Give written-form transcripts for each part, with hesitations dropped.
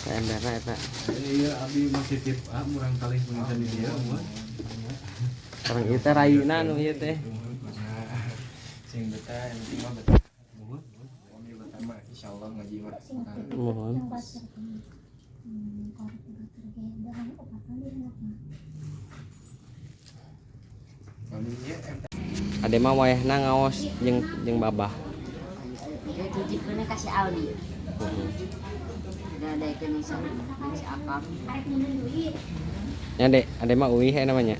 Emberna eta. Iya, abi masih tip murang kali penginten di dia mah. Orang ieu teh rayuna nu ieu teh. Sing betah yang penting mah betah. Mohon. Kami betah mah insyaallah ngaji mah. Mohon. Ade mah wayahna ngaos jeung babah. Ya titipkeun kasih Aldi. Ada keun si Akam. Ya dek, ade mah uih namanya.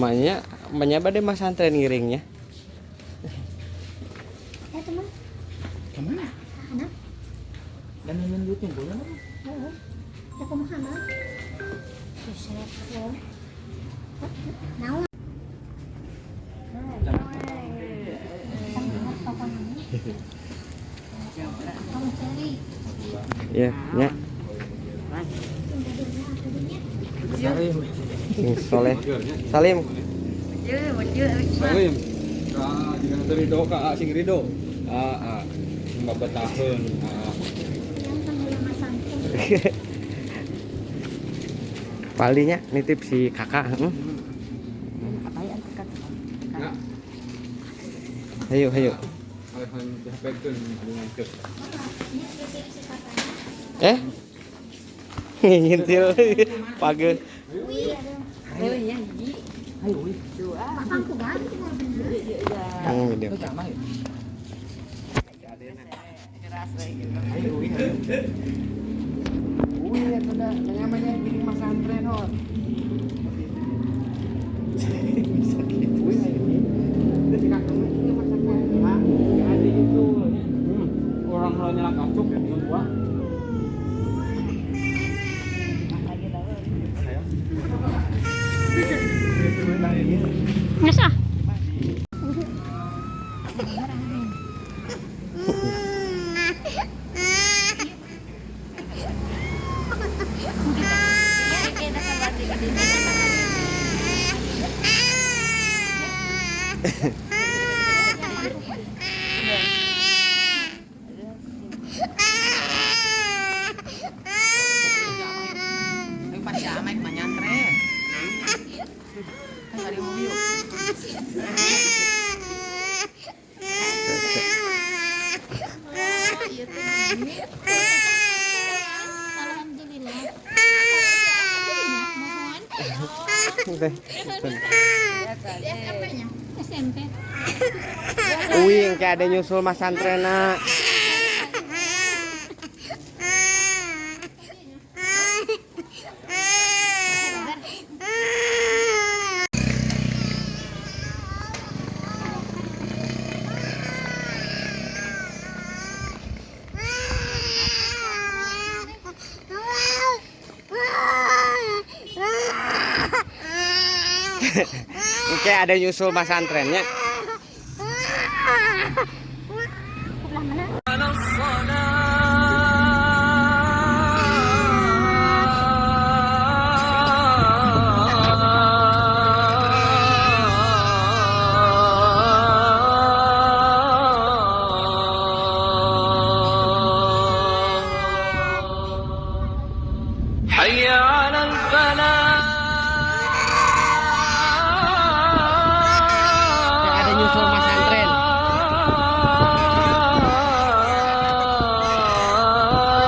Maknya bade mah santren ngiringnya. Teman. Kemana? Anak. Dan nunun duitnya boleh apa? Heeh. Ya kumaha mah? Susah ya. Naon? Iya, nya. Salim. Soleh. Salim. Salim. Jangan terido ka sing rido. Babataheun. Palinya nitip si kakak. Hayu. Alhan dihapekeun ngangkeut. Ngintil page. Ayo ya, Ji. Ayo, wih. Makan ku balik. Video. Ayo, wih. Wih, eta da namanya giring mas santren hot. Wih, jadi kakak ini mas santren. Ya, ada itu. Orang lo nyelak acuk ya dengan gua. Nges ah. SMP. Uing kayak ada nyusul mas santrena. Kayak ada nyusul mas santrennya. Sebelah mana?